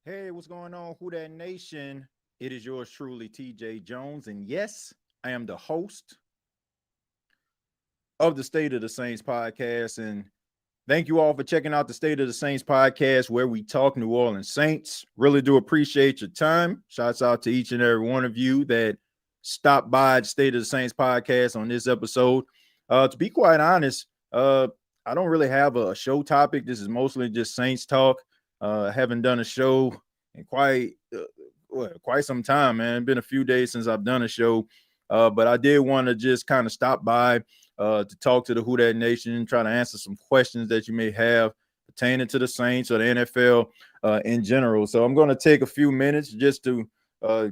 Hey, what's going on, Who That Nation? It is yours truly, TJ Jones. And yes, I am the host of the State of the Saints podcast. And thank you all for checking out the State of the Saints podcast, where we talk New Orleans Saints. Really do appreciate your time. Shouts out to each and every one of you that stopped by the State of the Saints podcast on this episode. To be quite honest, I don't really have a show topic. This is mostly just Saints talk. I haven't done a show in quite some time, man. It's been a few days since I've done a show, but I did want to just kind of stop by to talk to the Who That Nation, try to answer some questions that you may have pertaining to the Saints or the NFL in general. So I'm going to take a few minutes just to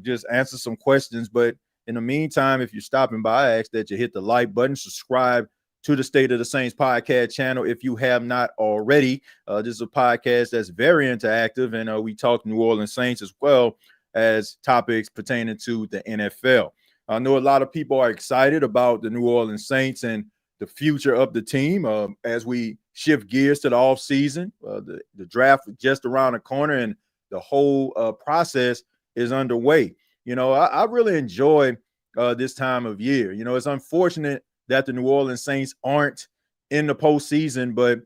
just answer some questions. But in the meantime, if you're stopping by, I ask that you hit the like button, subscribe to the State of the Saints podcast channel if you have not already. This is a podcast that's very interactive, and we talk New Orleans Saints as well as topics pertaining to the NFL. I know a lot of people are excited about the New Orleans Saints and the future of the team as we shift gears to the offseason. The draft is just around the corner, and the whole process is underway. I really enjoy this time of year. It's unfortunate that the New Orleans Saints aren't in the postseason, but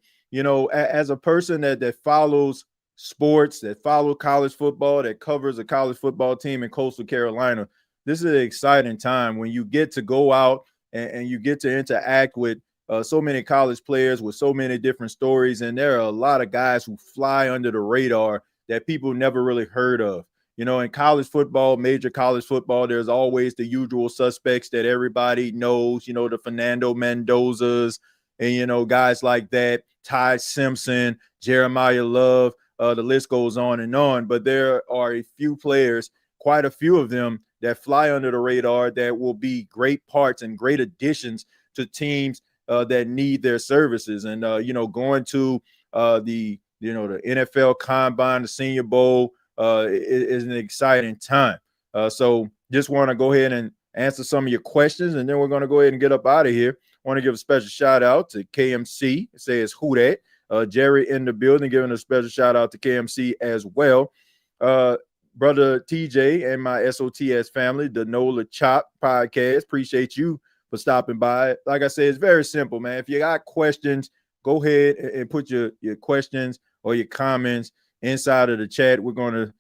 as a person that follows sports, that follows college football, that covers a college football team in Coastal Carolina, this is an exciting time when you get to go out and you get to interact with so many college players with so many different stories. And there are a lot of guys who fly under the radar that people never really heard of. In college football, major college football, there's always the usual suspects that everybody knows, the Fernando Mendozas and, guys like that, Ty Simpson, Jeremiah Love, the list goes on and on. But there are a few players, quite a few of them, that fly under the radar that will be great parts and great additions to teams that need their services. And, going to the NFL Combine, the Senior Bowl, is an exciting time. So just want to go ahead and answer some of your questions, and then we're going to go ahead and get up out of here. I want to give a special shout out to KMC. It says who that? Jerry in the building, giving a special shout out to KMC as well. Brother TJ and my SOTS family, the Nola Chop podcast. Appreciate you for stopping by. Like I said, it's very simple, man. If you got questions, go ahead and put your questions or your comments inside of the chat. We're going to,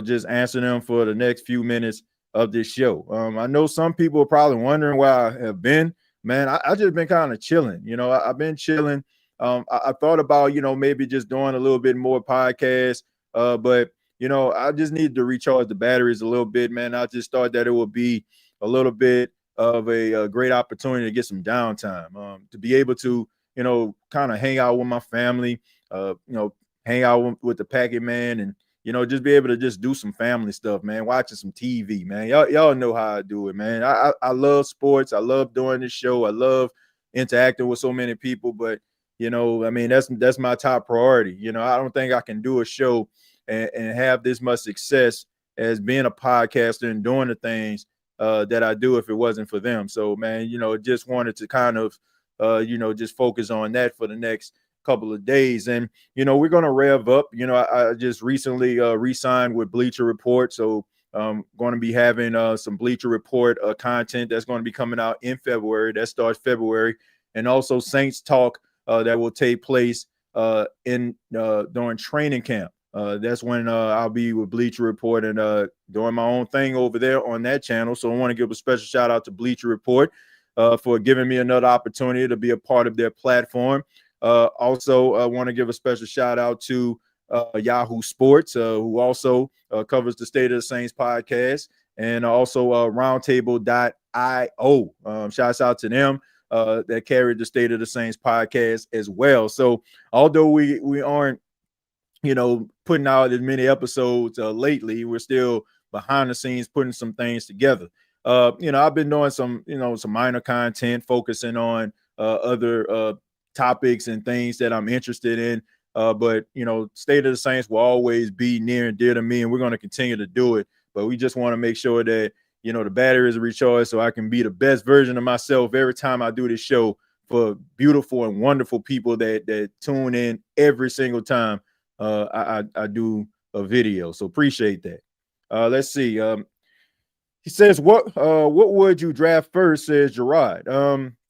just answer them for the next few minutes of this show. I know some people are probably wondering where I have been. Man, I just been kind of chilling. I've been chilling. I thought about, maybe just doing a little bit more podcasts, but I just need to recharge the batteries a little bit, man. I just thought that it would be a little bit of a great opportunity to get some downtime, to be able to, kind of hang out with my family, hang out with the Packet Man, and just be able to just do some family stuff, man. Watching some TV, man. Y'all know how I do it, man. I love sports. I love doing this show. I love interacting with so many people, but that's my top priority. I don't think I can do a show and have this much success as being a podcaster and doing the things that I do if it wasn't for them. So, man, just wanted to kind of, just focus on that for the next couple of days. And, we're going to rev up. I just recently re-signed with Bleacher Report. So I'm going to be having some Bleacher Report content that's going to be coming out in February. That starts February. And also Saints Talk that will take place during training camp. That's when I'll be with Bleacher Report and doing my own thing over there on that channel. So I want to give a special shout out to Bleacher Report for giving me another opportunity to be a part of their platform. Also, I want to give a special shout out to Yahoo Sports, who also covers the State of the Saints podcast, and also roundtable.io. Shouts out to them that carried the State of the Saints podcast as well. So although we aren't putting out as many episodes lately, we're still behind the scenes putting some things together. I've been doing some minor content, focusing on other topics and things that I'm interested in. But State of the Saints will always be near and dear to me, and we're going to continue to do it. But we just want to make sure that, the battery is recharged so I can be the best version of myself every time I do this show for beautiful and wonderful people that tune in every single time I do video. So appreciate that. Let's see. He says, what would you draft first, says Gerard.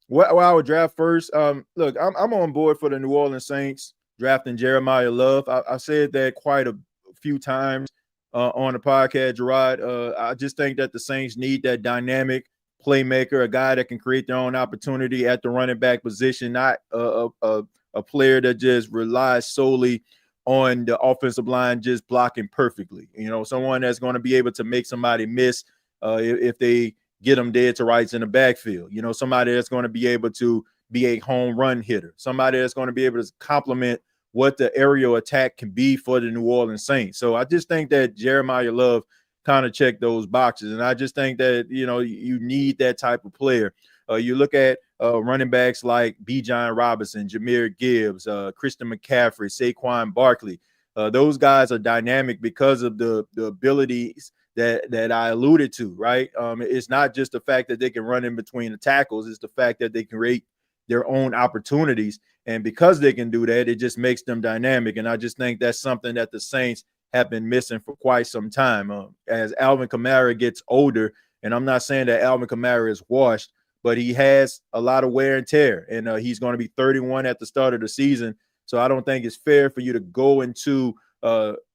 What I would draft first. Look, I'm on board for the New Orleans Saints drafting Jeremiah Love. I said that quite a few times on the podcast, Gerard. I just think that the Saints need that dynamic playmaker, a guy that can create their own opportunity at the running back position, not a player that just relies solely on the offensive line just blocking perfectly. You know, someone that's going to be able to make somebody miss if they get them dead to rights in the backfield. You know, somebody that's going to be able to be a home run hitter, somebody that's going to be able to complement what the aerial attack can be for the New Orleans Saints. So I just think that Jeremiah Love kind of checked those boxes. And I just think that, you know, you need that type of player. You look at running backs like Bijan Robinson, Jahmyr Gibbs, Christian McCaffrey, Saquon Barkley. Those guys are dynamic because of the abilities that I alluded to, right? It's not just the fact that they can run in between the tackles. It's the fact that they can create their own opportunities. And because they can do that, it just makes them dynamic. And I just think that's something that the Saints have been missing for quite some time. As Alvin Kamara gets older, and I'm not saying that Alvin Kamara is washed, but he has a lot of wear and tear. And he's going to be 31 at the start of the season. So I don't think it's fair for you to go into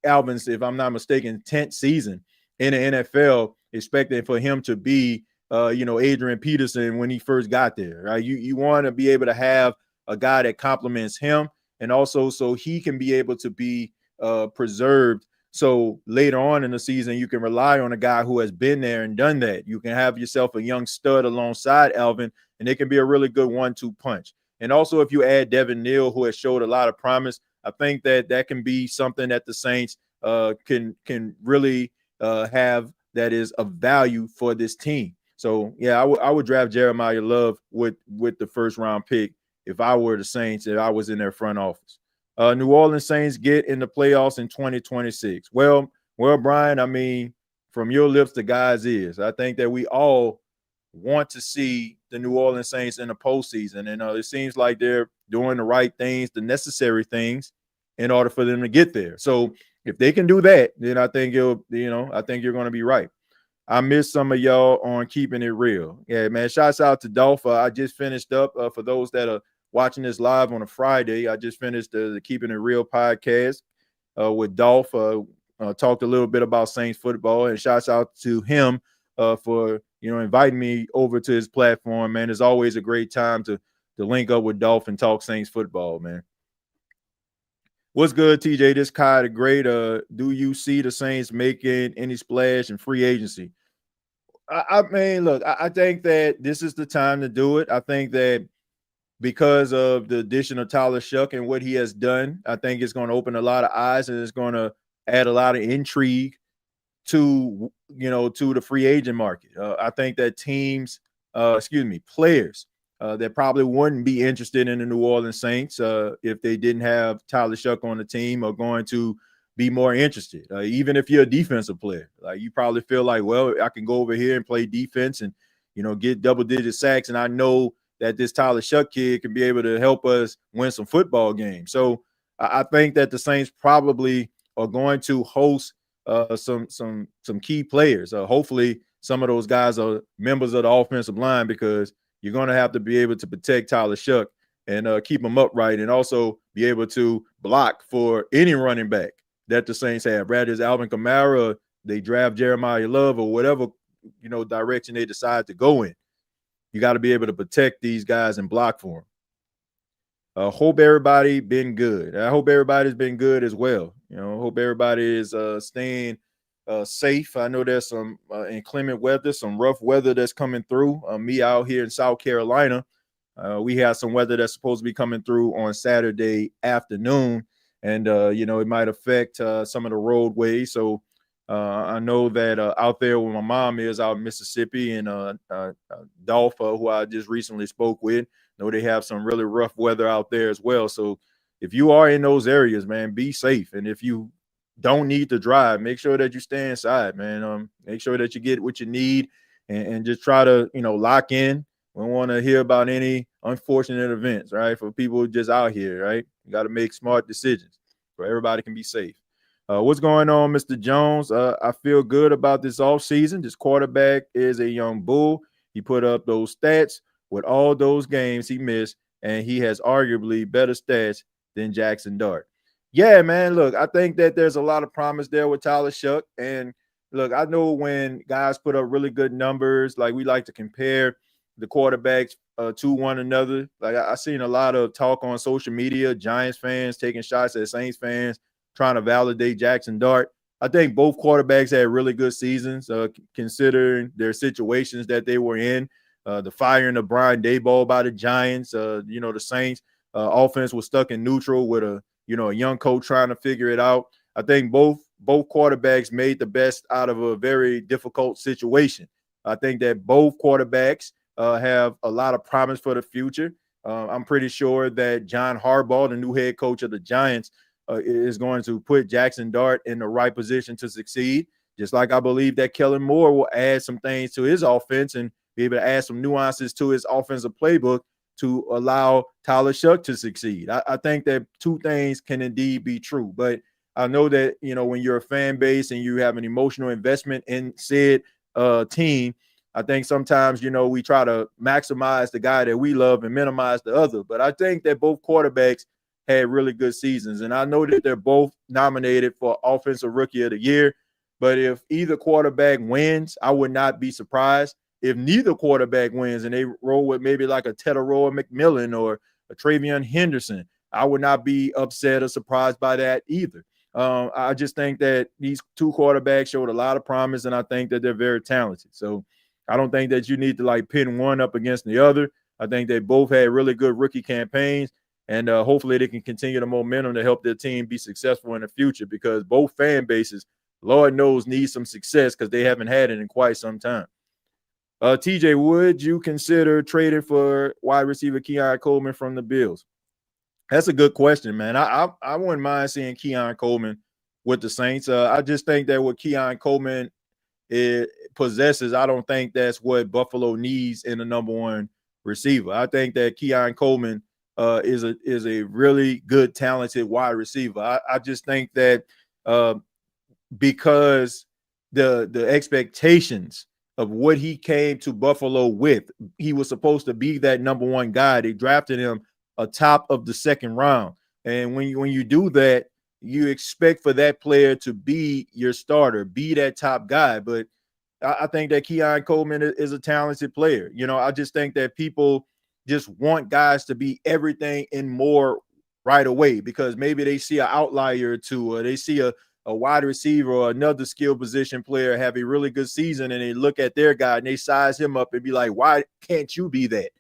Alvin's, if I'm not mistaken, 10th season in the NFL, expecting for him to be, Adrian Peterson when he first got there, right? You want to be able to have a guy that complements him, and also so he can be able to be preserved. So later on in the season, you can rely on a guy who has been there and done that. You can have yourself a young stud alongside Alvin, and it can be a really good 1-2 punch. And also, if you add Devin Neal, who has showed a lot of promise, I think that can be something that the Saints can really have that is of value for this team. So, yeah, I would draft Jeremiah Love with the first round pick if I were the Saints, if I was in their front office. New Orleans Saints get in the playoffs in 2026. Well, Brian, I mean, from your lips to God's ears, I think that we all want to see the New Orleans Saints in the postseason. And it seems like they're doing the right things, the necessary things in order for them to get there. So if they can do that, then I think you're going to be right. I missed some of y'all on keeping it real. Yeah, man. Shouts out to Dolph. I just finished up for those that are watching this live on a Friday. I just finished the Keeping It Real podcast with Dolph. Talked a little bit about Saints football, and shouts out to him for inviting me over to his platform. Man, it's always a great time to link up with Dolph and talk Saints football, man. What's good, TJ? This Kai the Great. Do you see the Saints making any splash in free agency? I mean, look, I think that this is the time to do it. I think that because of the addition of Tyler Shuck and what he has done, I think it's going to open a lot of eyes, and it's going to add a lot of intrigue to the free agent market. I think that players that probably wouldn't be interested in the New Orleans Saints if they didn't have Tyler Shuck on the team are going to be more interested. Even if you're a defensive player, like you probably feel like, well, I can go over here and play defense and get double-digit sacks, and I know that this Tyler Shuck kid can be able to help us win some football games. So I think that the Saints probably are going to host some key players. Hopefully, some of those guys are members of the offensive line, because you're going to have to be able to protect Tyler Shuck and keep him upright, and also be able to block for any running back that the Saints have. Rather it's Alvin Kamara, they draft Jeremiah Love, or whatever direction they decide to go in. You got to be able to protect these guys and block for them. Hope everybody been good. I hope everybody's been good as well. Hope everybody is staying safe. I know there's some inclement weather, some rough weather that's coming through. Me out here in South Carolina, we have some weather that's supposed to be coming through on Saturday afternoon, and it might affect some of the roadways. So I know that out there where my mom is out in Mississippi, and Dolph, who I just recently spoke with, know they have some really rough weather out there as well. So if you are in those areas, man, be safe. And if you don't need to drive, make sure that you stay inside, man. Make sure that you get what you need, and just try to, lock in. We don't want to hear about any unfortunate events, right? For people just out here, right? You got to make smart decisions so everybody can be safe. What's going on, Mr. Jones? I feel good about this offseason. This quarterback is a young bull. He put up those stats with all those games he missed, and he has arguably better stats than Jackson Dart. Yeah, man. Look, I think that there's a lot of promise there with Tyler Shuck. And look, I know when guys put up really good numbers, like we like to compare the quarterbacks to one another. Like I seen a lot of talk on social media, Giants fans taking shots at Saints fans, trying to validate Jackson Dart. I think both quarterbacks had really good seasons, considering their situations that they were in. The firing of Brian Daboll by the Giants, the Saints offense was stuck in neutral with a young coach trying to figure it out. I think both quarterbacks made the best out of a very difficult situation. I think that both quarterbacks have a lot of promise for the future. I'm pretty sure that John Harbaugh, the new head coach of the Giants, is going to put Jackson Dart in the right position to succeed. Just like I believe that Kellen Moore will add some things to his offense and be able to add some nuances to his offensive playbook to allow Tyler Shuck to succeed. I think that two things can indeed be true. But I know that, when you're a fan base and you have an emotional investment in said team, I think sometimes, we try to maximize the guy that we love and minimize the other. But I think that both quarterbacks had really good seasons. And I know that they're both nominated for Offensive Rookie of the Year. But if either quarterback wins, I would not be surprised. If neither quarterback wins and they roll with maybe like a Tedoroa McMillan or a Travion Henderson, I would not be upset or surprised by that either. I just think that these two quarterbacks showed a lot of promise, and I think that they're very talented. So I don't think that you need to pin one up against the other. I think they both had really good rookie campaigns, and hopefully they can continue the momentum to help their team be successful in the future, because both fan bases, Lord knows, need some success because they haven't had it in quite some time. TJ, would you consider trading for wide receiver Keon Coleman from the Bills? That's a good question, man. I wouldn't mind seeing Keon Coleman with the Saints. I just think that what Keon Coleman possesses, I don't think that's what Buffalo needs in the number one receiver. I think that Keon Coleman is a really good, talented wide receiver. I just think that because the expectations of what he came to Buffalo with, he was supposed to be that number one guy. They drafted him atop of the second round. And when you do that, you expect for that player to be your starter, be that top guy. But I think that Keon Coleman is a talented player. I just think that people just want guys to be everything and more right away, because maybe they see an outlier or two, or they see a wide receiver or another skill position player have a really good season, and they look at their guy and they size him up and be like, why can't you be that?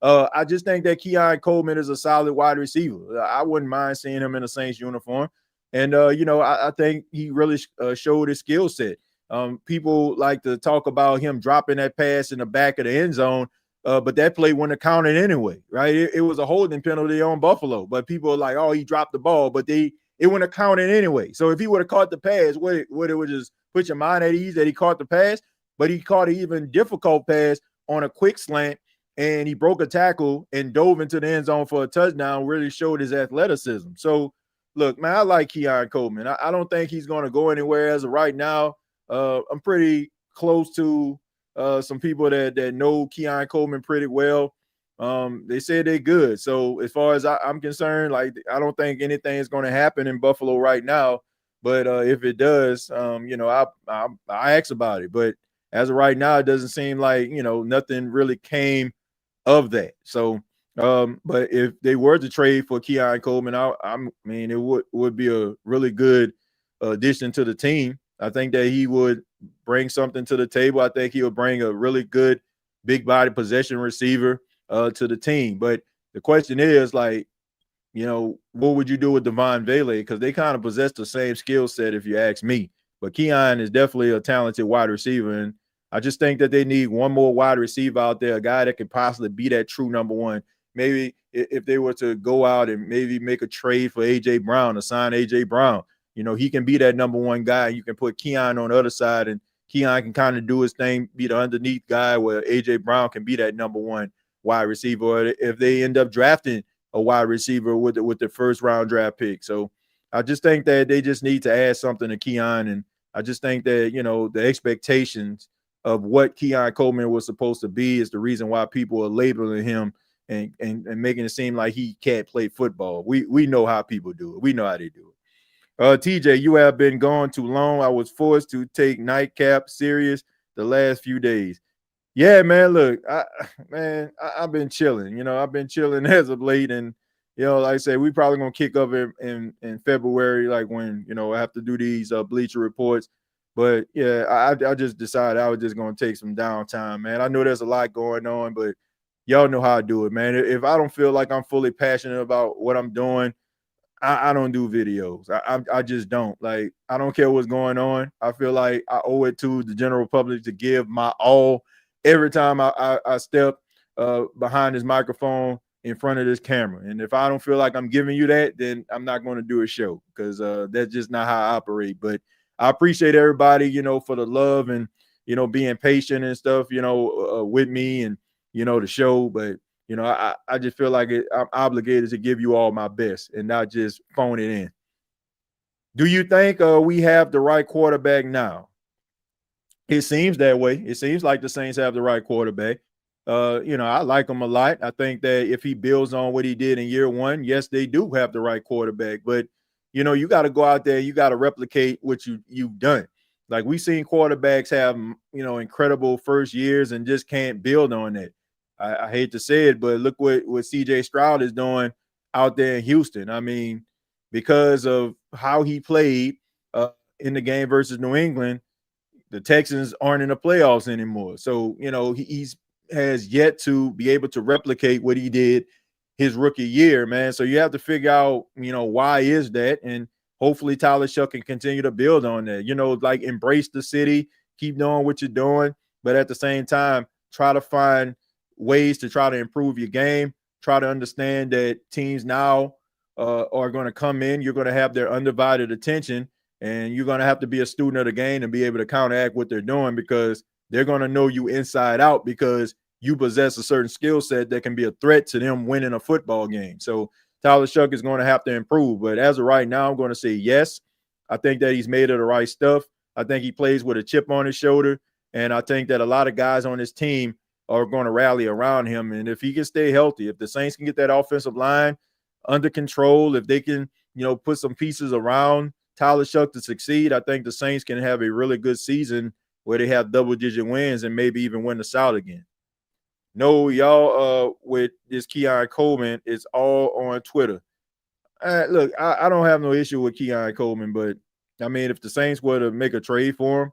I just think that Keon Coleman is a solid wide receiver. I wouldn't mind seeing him in a Saints uniform. And, I think he really showed his skill set. People like to talk about him dropping that pass in the back of the end zone, but that play wouldn't have counted anyway, right? It was a holding penalty on Buffalo, but people are like, oh, he dropped the ball, but it wouldn't have counted anyway. So if he would have caught the pass, would it just put your mind at ease that he caught the pass? But he caught an even difficult pass on a quick slant, and he broke a tackle and dove into the end zone for a touchdown, really showed his athleticism. So, look, man, I like Keon Coleman. I don't think he's going to go anywhere as of right now. I'm pretty close to some people that know Keon Coleman pretty well. They say they're good. So as far as I'm concerned, I don't think anything is going to happen in Buffalo right now. But if it does, I ask about it. But as of right now, it doesn't seem like, nothing really came of that. So, but if they were to trade for Keon Coleman, it would be a really good addition to the team. I think that he would bring something to the table. I think he would bring a really good big body possession receiver to the team. But the question is, what would you do with Devon Vele? Because they kind of possess the same skill set, if you ask me. But Keon is definitely a talented wide receiver, and I just think that they need one more wide receiver out there, a guy that could possibly be that true number one. Maybe if they were to go out and maybe make a trade for A.J. Brown, to sign A.J. Brown, he can be that number one guy. You can put Keon on the other side, and Keon can kind of do his thing, be the underneath guy, where A.J. Brown can be that number one wide receiver. Or if they end up drafting a wide receiver with the first round draft pick. So I just think that they just need to add something to Keon. And I just think that, the expectations of what Keon Coleman was supposed to be is the reason why people are labeling him and making it seem like he can't play football. We know how people do it. We know how they do it. TJ, you have been gone too long. I was forced to take nightcap serious the last few days. Yeah, man. Look, I've been chilling. I've been chilling as of late, and like I said, we probably gonna kick up in February, like when I have to do these Bleacher Reports. But yeah, I just decided I was just gonna take some downtime, man. I know there's a lot going on, but y'all know how I do it, man. If I don't feel like I'm fully passionate about what I'm doing, I don't do videos. I just don't. Like, I don't care what's going on. I feel like I owe it to the general public to give my all every time I step behind this microphone in front of this camera. And if I don't feel like I'm giving you that, then I'm not going to do a show, because that's just not how I operate. But I appreciate everybody, for the love and, being patient and stuff, with me and, the show. But I just feel like I'm obligated to give you all my best and not just phone it in. Do you think we have the right quarterback now? It seems that way. It seems like the Saints have the right quarterback. I like him a lot. I think that if he builds on what he did in year one, yes, they do have the right quarterback. But you got to go out there. You got to replicate what you've done. Like, we've seen quarterbacks have incredible first years and just can't build on that. I hate to say it, but look what CJ Stroud is doing out there in Houston. I mean, because of how he played in the game versus New England, the Texans aren't in the playoffs anymore. So, he's has yet to be able to replicate what he did his rookie year, man. So you have to figure out, why is that? And hopefully Tyler Shuck can continue to build on that. Like, embrace the city, keep doing what you're doing, but at the same time, try to find ways to try to improve your game. Try to understand that teams now are going to come in. You're going to have their undivided attention, and you're going to have to be a student of the game and be able to counteract what they're doing, because they're going to know you inside out, because you possess a certain skill set that can be a threat to them winning a football game. So Tyler Shuck is going to have to improve. But as of right now, I'm going to say yes. I think that he's made of the right stuff. I think he plays with a chip on his shoulder. And I think that a lot of guys on his team are going to rally around him. And if he can stay healthy, if the Saints can get that offensive line under control, if they can, put some pieces around Tyler Shuck to succeed, I think the Saints can have a really good season where they have double-digit wins and maybe even win the South again. No, y'all, with this Keon Coleman, it's all on Twitter. Look, I don't have no issue with Keon Coleman, but, I mean, if the Saints were to make a trade for him,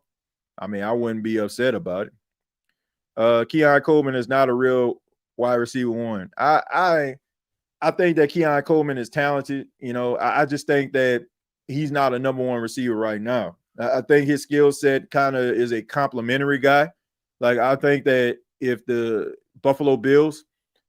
I mean, I wouldn't be upset about it. Keon Coleman is not a real wide receiver one. I think that Keon Coleman is talented. I just think that he's not a number one receiver right now. I think his skill set kind of is a complimentary guy. Like, I think that if the Buffalo Bills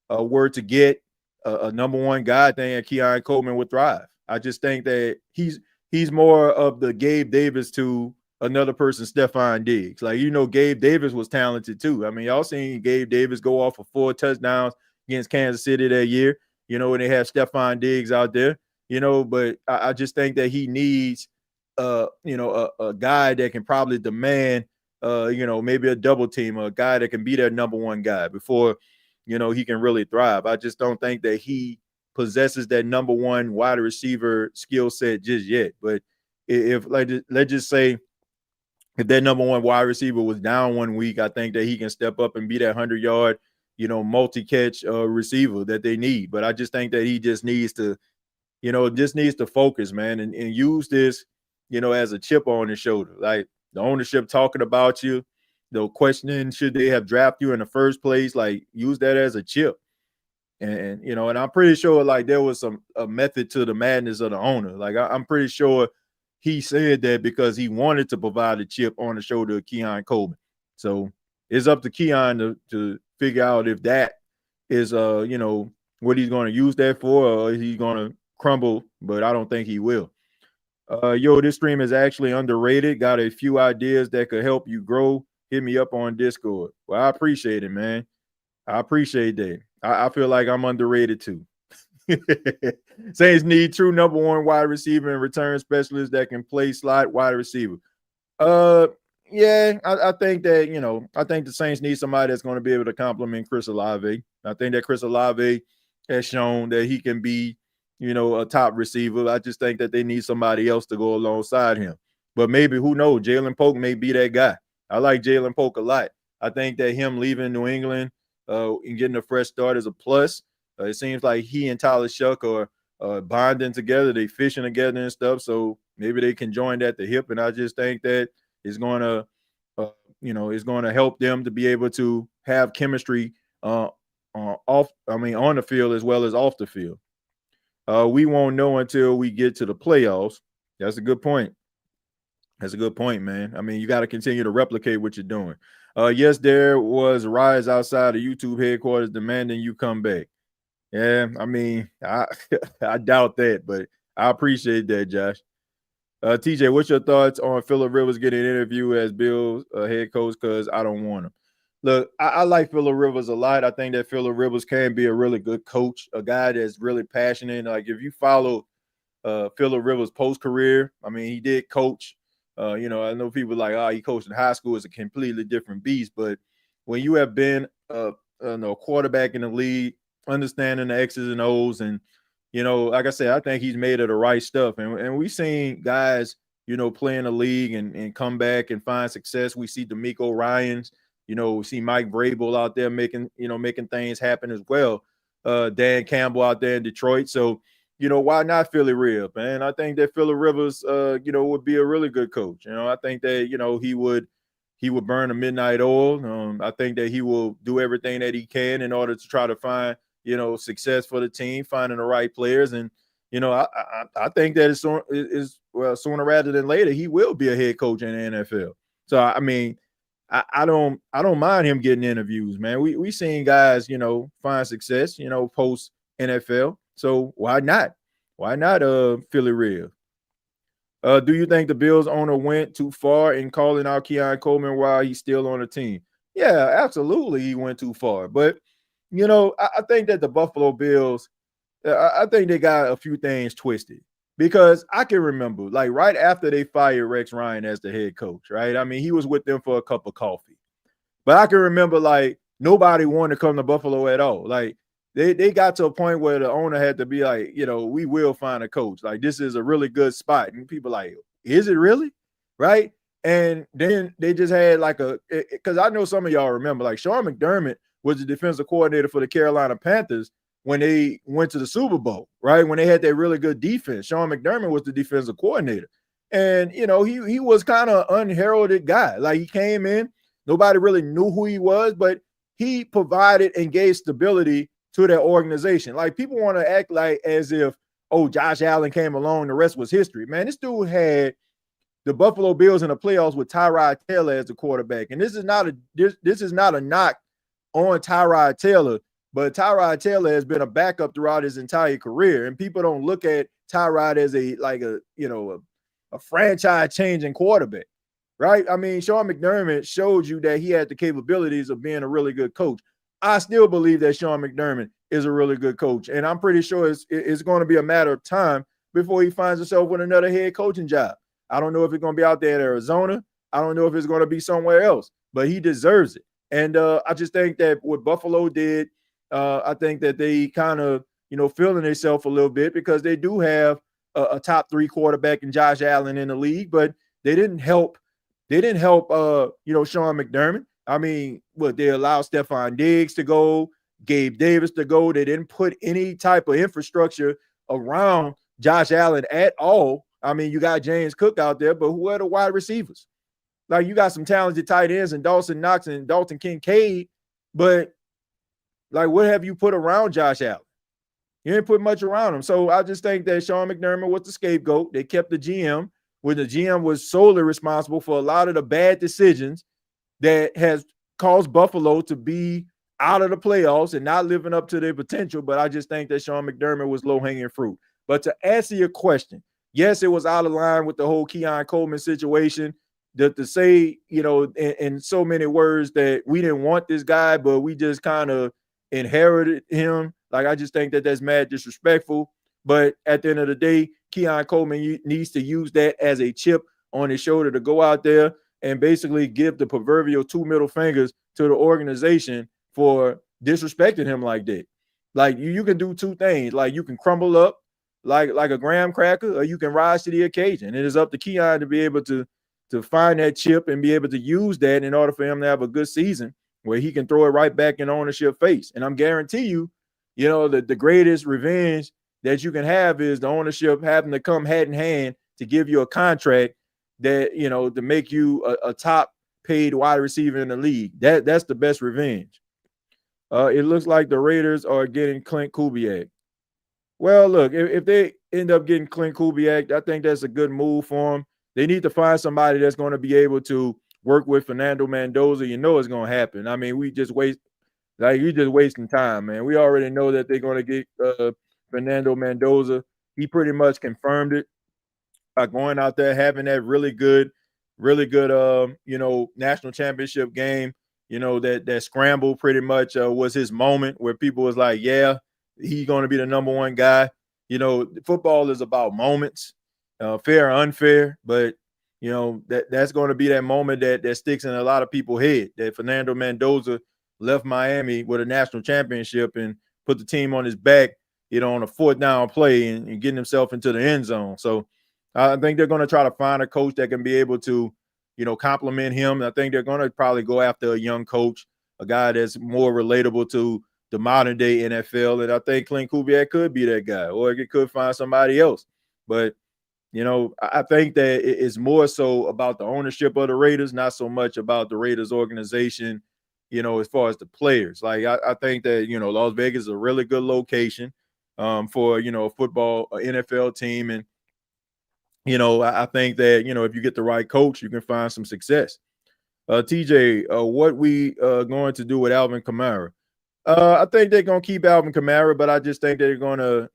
were to get a number one guy, I think Keon Coleman would thrive. I just think that he's more of the Gabe Davis to another person, Stephon Diggs. Like, Gabe Davis was talented too. I mean, y'all seen Gabe Davis go off for 4 touchdowns against Kansas City that year, when they have Stephon Diggs out there, but I just think that he needs a guy that can probably demand maybe a double team, a guy that can be their number one guy before, he can really thrive. I just don't think that he possesses that number one wide receiver skill set just yet. But if, like, let's just say, if that number one wide receiver was down one week, I think that he can step up and be that 100-yard, multi-catch receiver that they need. But I just think that he just needs to, focus, man, and use this, as a chip on his shoulder. Like, the ownership talking about you, questioning should they have drafted you in the first place, like, use that as a chip. And and I'm pretty sure, like, there was a method to the madness of the owner. Like, I'm pretty sure he said that because he wanted to provide a chip on the shoulder of Keon Coleman. So it's up to Keon to figure out if that is what he's going to use that for, or he's going to crumble, but I don't think he will. This stream is actually underrated. Got a few ideas that could help you grow. Hit me up on Discord. Well, I appreciate it, man. I appreciate that. I feel like I'm underrated too. Saints need true number one wide receiver and return specialist that can play slot wide receiver. Uh, yeah, I think that, I think the Saints need somebody that's going to be able to complement Chris Olave. I think that Chris Olave has shown that he can be, a top receiver. I just think that they need somebody else to go alongside him. But maybe, who knows, Jalen Polk may be that guy. I like Jalen Polk a lot. I think that him leaving New England and getting a fresh start is a plus. It seems like he and Tyler Shuck are bonding together. They fishing together and stuff. So maybe they can join at the hip. And I just think that it's going to, it's going to help them to be able to have chemistry on the field as well as off the field. We won't know until we get to the playoffs. That's a good point. That's a good point, man. I mean, you got to continue to replicate what you're doing. Yes, there was a rise outside of YouTube headquarters demanding you come back. Yeah, I mean, I doubt that, but I appreciate that, Josh. TJ, what's your thoughts on Phillip Rivers getting an interview as Bills head coach? Because I don't want him. Look, I like Phillip Rivers a lot. I think that Phillip Rivers can be a really good coach, a guy that's really passionate. Like, if you follow Phillip Rivers' post-career, I mean, he did coach. I know people like, he coached in high school. Is a completely different beast. But when you have been a quarterback in the league, understanding the X's and O's, and like I said, I think he's made of the right stuff. And we've seen guys, play in the league and come back and find success. We see D'Amico Ryans, we see Mike Vrabel out there making things happen as well. Dan Campbell out there in Detroit. So, why not Philly Rivers, man? I think that Phillip Rivers, would be a really good coach. I think that, he would burn a midnight oil. I think that he will do everything that he can in order to try to find, success for the team, finding the right players. And, I think that sooner rather than later, he will be a head coach in the NFL. So, I mean, I don't mind him getting interviews, man. We seen guys, find success, post NFL. So why not? Why not Philly Rivers? Do you think the Bills owner went too far in calling out Keon Coleman while he's still on the team? Yeah, absolutely, he went too far. But I think that the Buffalo Bills, I think they got a few things twisted, because I can remember, like, right after they fired Rex Ryan as the head coach, right? I mean, he was with them for a cup of coffee, but I can remember, like, nobody wanted to come to Buffalo at all. Like, they got to a point where the owner had to be like, we will find a coach. Like, this is a really good spot. And people like, is it really? Right? And then they just had like because I know some of y'all remember, like, Sean McDermott was the defensive coordinator for the Carolina Panthers when they went to the Super Bowl, right? When they had that really good defense. Sean McDermott was the defensive coordinator. And, he was kind of unheralded guy. Like, he came in, nobody really knew who he was, but he provided and gave stability to that organization. Like, people want to act like as if, Josh Allen came along, the rest was history. Man, this dude had the Buffalo Bills in the playoffs with Tyrod Taylor as the quarterback. And this is not a knock on Tyrod Taylor, but Tyrod Taylor has been a backup throughout his entire career. And people don't look at Tyrod as a franchise changing quarterback, right? I mean, Sean McDermott showed you that he had the capabilities of being a really good coach. I still believe that Sean McDermott is a really good coach. And I'm pretty sure it's going to be a matter of time before he finds himself with another head coaching job. I don't know if it's going to be out there in Arizona. I don't know if it's going to be somewhere else, but he deserves it. And I just think that what Buffalo did, I think that they kind of, feeling themselves a little bit, because they do have a top 3 quarterback in Josh Allen in the league, but they didn't help. Sean McDermott. I mean, they allowed Stephon Diggs to go, Gabe Davis to go. They didn't put any type of infrastructure around Josh Allen at all. I mean, you got James Cook out there, but who are the wide receivers? Like, you got some talented tight ends and Dawson Knox and Dalton Kincaid, but, like, what have you put around Josh Allen? You didn't put much around him. So I just think that Sean McDermott was the scapegoat. They kept the GM, when the GM was solely responsible for a lot of the bad decisions that has caused Buffalo to be out of the playoffs and not living up to their potential. But I just think that Sean McDermott was low-hanging fruit. But to answer your question, yes, it was out of line with the whole Keon Coleman situation. To say, in so many words, that we didn't want this guy, but we just kind of inherited him. Like, I just think that that's mad disrespectful. But at the end of the day, Keon Coleman needs to use that as a chip on his shoulder to go out there and basically give the proverbial 2 middle fingers to the organization for disrespecting him like that. Like, you can do two things. Like, you can crumble up like a graham cracker, or you can rise to the occasion. It is up to Keon to be able to find that chip and be able to use that in order for him to have a good season where he can throw it right back in ownership face. And I'm guarantee you, the greatest revenge that you can have is the ownership having to come hand in hand to give you a contract that, to make you a top paid wide receiver in the league. That's the best revenge. It looks like the Raiders are getting Clint Kubiak. Well, look, if they end up getting Clint Kubiak, I think that's a good move for them. They need to find somebody that's going to be able to work with Fernando Mendoza. You know it's going to happen. I mean, you're just wasting time, man. We already know that they're going to get Fernando Mendoza. He pretty much confirmed it by going out there, having that really good, national championship game. That scramble pretty much was his moment where people was like, yeah, he's going to be the number one guy. Football is about moments, fair or unfair, but that's going to be that moment that sticks in a lot of people's head, that Fernando Mendoza left Miami with a national championship and put the team on his back, on a 4th down play and getting himself into the end zone. So I think they're going to try to find a coach that can be able to, compliment him. I think they're going to probably go after a young coach, a guy that's more relatable to the modern day NFL. And I think Clint Kubiak could be that guy, or it could find somebody else. But, I think that it's more so about the ownership of the Raiders, not so much about the Raiders organization, as far as the players. Like, I think that, Las Vegas is a really good location for, a football, NFL team. And, I think that, if you get the right coach, you can find some success. TJ, what we going to do with Alvin Kamara? I think they're going to keep Alvin Kamara, but I just think they're going to,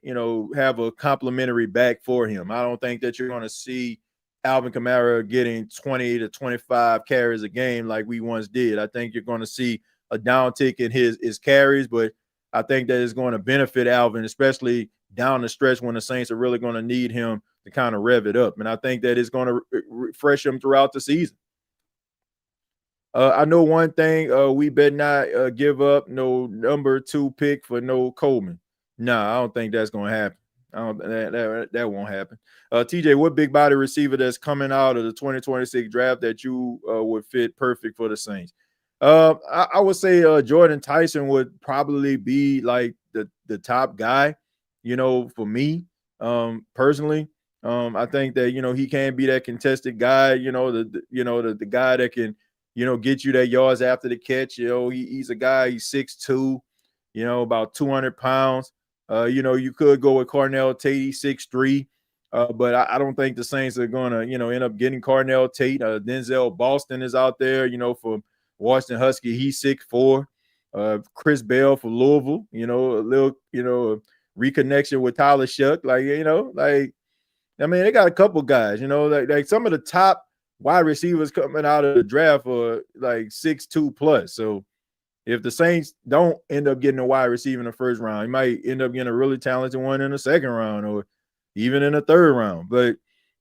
have a complimentary back for him. I don't think that you're going to see Alvin Kamara getting 20 to 25 carries a game like we once did. I think you're going to see a downtick in his carries, but I think that is going to benefit Alvin, especially down the stretch when the Saints are really going to need him to kind of rev it up. And I think that it's going to refresh him throughout the season. I know one thing, we better not give up no number 2 pick for no Coleman. Nah, I don't think that's going to happen. That won't happen. TJ, what big body receiver that's coming out of the 2026 draft that you would fit perfect for the Saints? I would say Jordan Tyson would probably be like the top guy, for me personally. I think that, he can be that contested guy, the guy that can, get you that yards after the catch. He's a guy, he's 6'2", about 200 pounds. You could go with Cornell Tate, he's 6'3", but I don't think the Saints are going to, end up getting Cornell Tate. Denzel Boston is out there, for Washington Husky, he's 6'4". Chris Bell for Louisville, a little, reconnection with Tyler Shuck. They got a couple guys, like some of the top wide receivers coming out of the draft are like 6'2" plus. So if the Saints don't end up getting a wide receiver in the first round, you might end up getting a really talented one in the second round or even in the third round. But,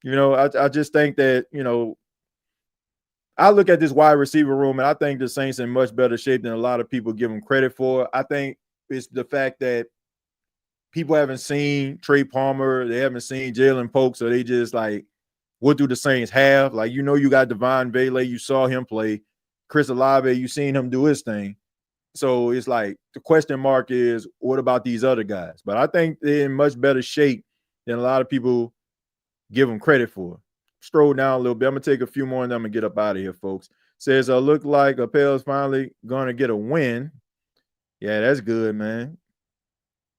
I just think that, I look at this wide receiver room and I think the Saints in much better shape than a lot of people give them credit for. I think it's the fact that people haven't seen Trey Palmer, they haven't seen Jalen Polk, so they just like, what do the Saints have? Like, you got Devon Bailey, you saw him play. Chris Olave, you seen him do his thing. So it's like the question mark is, what about these other guys? But I think they're in much better shape than a lot of people give them credit for. Stroll down a little bit. I'm going to take a few more and I'm going to get up out of here, folks. Says, look like Appel's finally going to get a win. Yeah, that's good, man.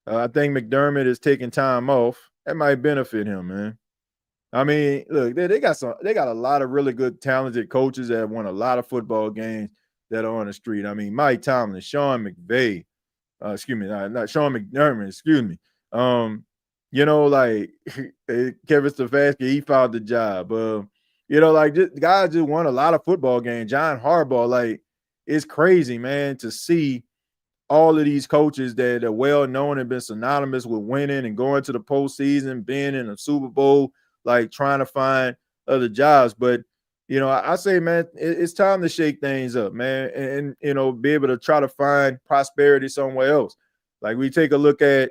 I think McDermott is taking time off. That might benefit him, man. I mean, look, they got a lot of really good, talented coaches that have won a lot of football games that are on the street. I mean, Mike Tomlin, Sean McVay, not Sean McDermott, excuse me. Like Kevin Stefanski, he found the job. Guys just won a lot of football games. John Harbaugh, like, it's crazy, man, to see all of these coaches that are well known and been synonymous with winning and going to the postseason, being in a Super Bowl, like trying to find other jobs. But I say, man, it's time to shake things up, man, and be able to try to find prosperity somewhere else. Like we take a look at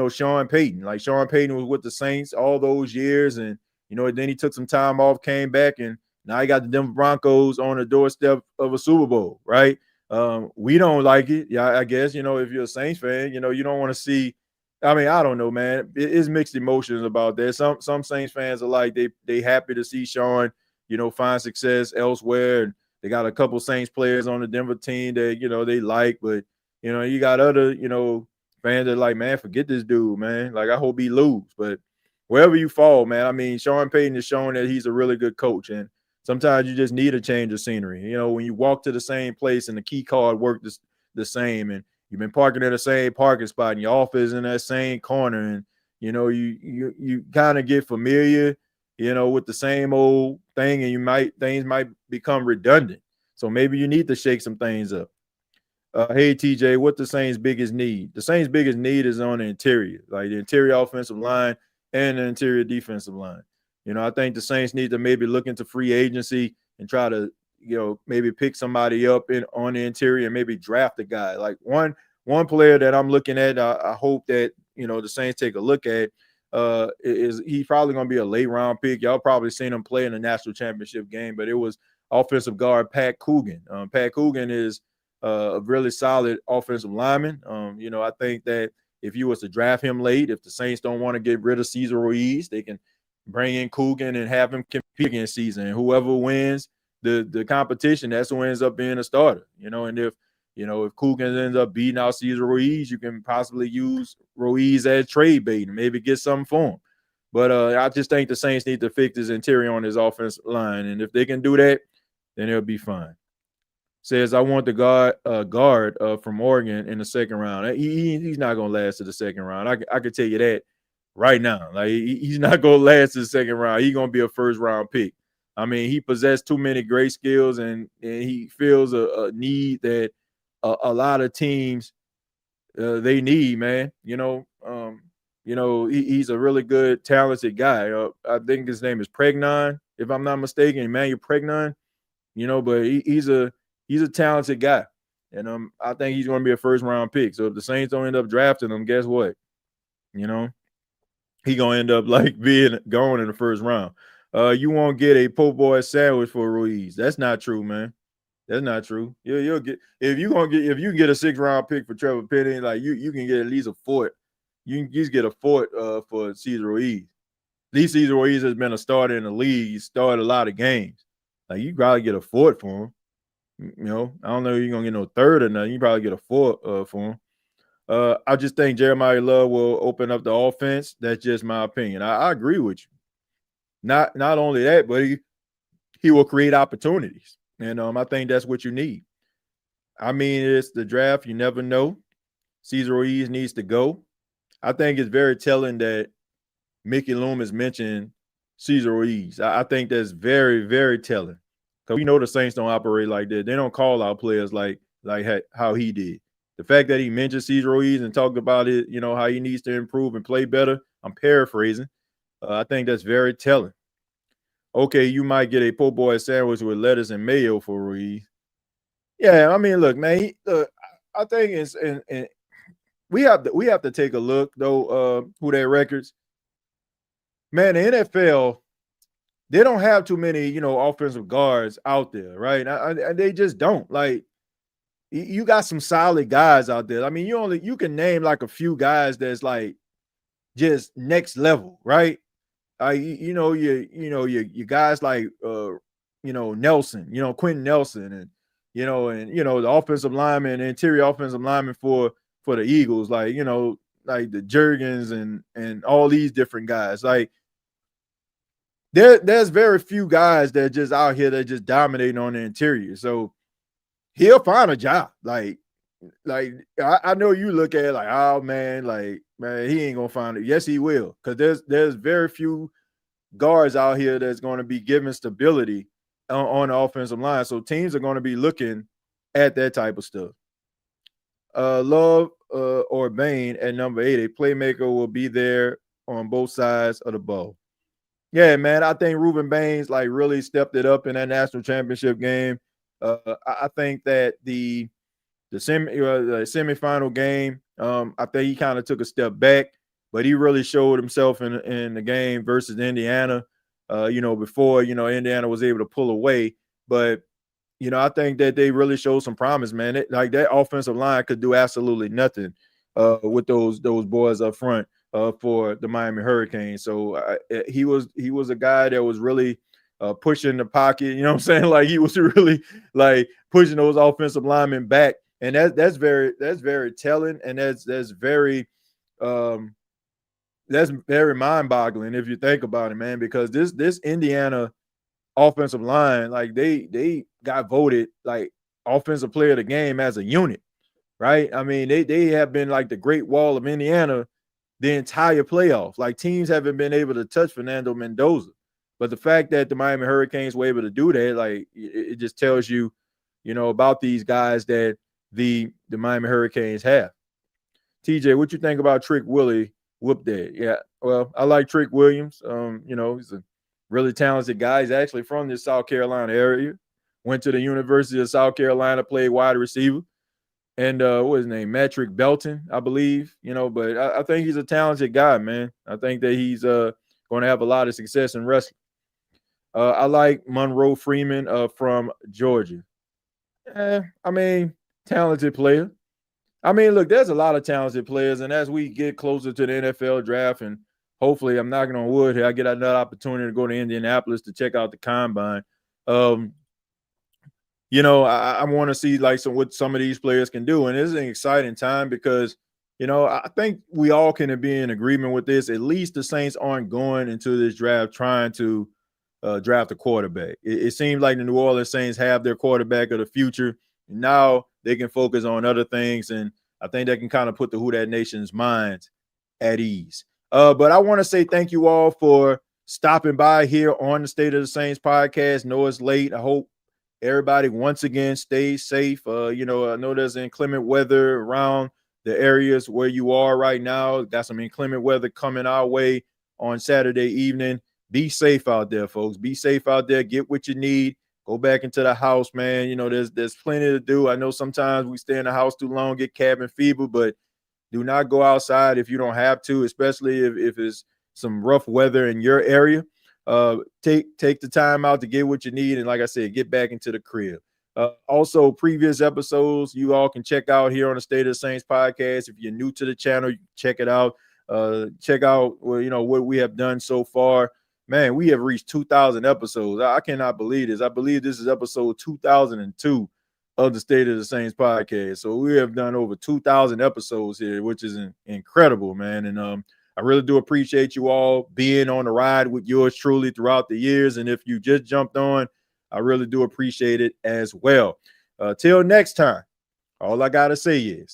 Sean Payton. Like Sean Payton was with the Saints all those years, and then he took some time off, came back, and now he got the Denver Broncos on the doorstep of a Super Bowl, right? We don't like it. Yeah, I guess, if you're a Saints fan, you don't want to see. I mean, I don't know, man. It's mixed emotions about that. Some Saints fans are like they happy to see Sean, find success elsewhere. And they got a couple Saints players on the Denver team that, they like, but you got other, fans that are like, man, forget this dude, man. Like, I hope he lose. But wherever you fall, man, I mean, Sean Payton is showing that he's a really good coach. And sometimes you just need a change of scenery. When you walk to the same place and the key card worked the same, and you've been parking in the same parking spot, and your office in that same corner, and you kind of get familiar, with the same old thing, and things might become redundant. So maybe you need to shake some things up. Hey TJ, what the Saints' biggest need? The Saints' biggest need is on the interior, like the interior offensive line and the interior defensive line. I think the Saints need to maybe look into free agency and try to, maybe pick somebody up on the interior and maybe draft a guy. Like one player that I'm looking at, I hope that the Saints take a look at. Is he's probably going to be a late round pick. Y'all probably seen him play in the national championship game, but it was offensive guard Pat Coogan. Pat Coogan is a really solid offensive lineman. I think that if you was to draft him late, if the Saints don't want to get rid of Cesar Ruiz, they can bring in Coogan and have him compete against season. And whoever wins the competition, that's who ends up being a starter. And if Coogan ends up beating out Cesar Ruiz, you can possibly use Ruiz as trade bait and maybe get something for him. But I just think the Saints need to fix his interior on his offensive line. And if they can do that, then it'll be fine. Says, I want the guard from Oregon in the second round. He's not going to last to the second round. I can tell you that right now. Like, he's not going to last to the second round. He's going to be a first-round pick. I mean, he possessed too many great skills, and he feels a need that a lot of teams they need, man. He's a really good, talented guy. I think his name is Pregnon, if I'm not mistaken, Emmanuel Pregnon. But he's a talented guy, and I think he's going to be a first-round pick. So if the Saints don't end up drafting him, guess what? He's going to end up like being gone in the first round. You won't get a po' boy sandwich for Ruiz. That's not true, man. That's not true. You'll get if you can get a 6th-round pick for Trevor Penny, like you can get at least a fourth. You can just get a fourth for Cesar Ruiz. At least Cesar Ruiz has been a starter in the league. He started a lot of games. Like, you probably get a fourth for him. I don't know if you're gonna get no third or nothing. You probably get a fourth for him. I just think Jeremiah Love will open up the offense. That's just my opinion. I agree with you. Not only that, but he will create opportunities. And I think that's what you need. I mean, it's the draft. You never know. Cesar Ruiz needs to go. I think it's very telling that Mickey Loomis mentioned Cesar Ruiz. I think that's very, very telling. Because we know the Saints don't operate like that. They don't call out players like how he did. The fact that he mentioned Cesar Ruiz and talked about it, how he needs to improve and play better. I'm paraphrasing. I think that's very telling. Okay, you might get a po' boy sandwich with lettuce and mayo for Ruiz. Yeah, I mean, look, man. I think it's and we have to take a look though. Who their records? Man, the NFL, they don't have too many, offensive guards out there, right? They just don't. Like, you got some solid guys out there. I mean, you can name like a few guys that's like just next level, right? Your guys like Nelson, Quentin Nelson, and the offensive lineman, the interior offensive lineman for the Eagles, like like the Jurgens and all these different guys. Like, there's very few guys that just out here that just dominating on the interior. So he'll find a job. Like I know you look at it like, oh man, he ain't gonna find it. Yes, he will, because there's very few guards out here that's going to be given stability on the offensive line. So teams are going to be looking at that type of stuff. Love or Bain at number 8. A playmaker will be there on both sides of the ball. Yeah, man. I think Ruben Baines like really stepped it up in that national championship game. I think that the semifinal game, I think he kind of took a step back, but he really showed himself in the game versus Indiana. Before Indiana was able to pull away, but I think that they really showed some promise, man. Like that offensive line could do absolutely nothing with those boys up front for the Miami Hurricanes. So he was a guy that was really pushing the pocket. You know what I'm saying? Like he was really like pushing those offensive linemen back, and that's very telling, and that's very mind-boggling if you think about it, man. Because this Indiana offensive line, like they got voted like offensive player of the game as a unit, right? I mean, they have been like the Great Wall of Indiana the entire playoff. Like teams haven't been able to touch Fernando Mendoza. But the fact that the Miami Hurricanes were able to do that, like it just tells you, about these guys that the Miami Hurricanes have. TJ, what you think about Trick Willie whoop that? Yeah, well, I like Trick Williams. He's a really talented guy. He's actually from the South Carolina area. Went to the University of South Carolina, played wide receiver. And what was his name? Matrick Belton, I believe. But I think he's a talented guy, man. I think that he's going to have a lot of success in wrestling. I like Monroe Freeman from Georgia. Talented player. I mean, look, there's a lot of talented players, and as we get closer to the NFL draft, and hopefully, I'm knocking on wood here, I get another opportunity to go to Indianapolis to check out the combine. I want to see like what some of these players can do, and it's an exciting time because I think we all can be in agreement with this. At least the Saints aren't going into this draft trying to draft a quarterback. It seems like the New Orleans Saints have their quarterback of the future. Now they can focus on other things, and I think that can kind of put the Who Dat Nation's minds at ease. But I want to say thank you all for stopping by here on the State of the Saints podcast. Know it's late. I hope everybody once again stays safe. I know there's inclement weather around the areas where you are right now. Got some inclement weather coming our way on Saturday evening. Be safe out there, folks. Be safe out there. Get what you need. Go back into the house, man. There's plenty to do. I know sometimes we stay in the house too long, get cabin fever, but do not go outside if you don't have to, especially if it's some rough weather in your area. Take the time out to get what you need, and like I said, get back into the crib. Also, previous episodes you all can check out here on the State of the Saints podcast. If you're new to the channel, you can check it out. Check out what we have done so far. Man, we have reached 2,000 episodes. I cannot believe this. I believe this is episode 2002 of the State of the Saints podcast. So we have done over 2,000 episodes here, which is incredible, man. And I really do appreciate you all being on the ride with yours truly throughout the years. And if you just jumped on, I really do appreciate it as well. Till next time, all I got to say is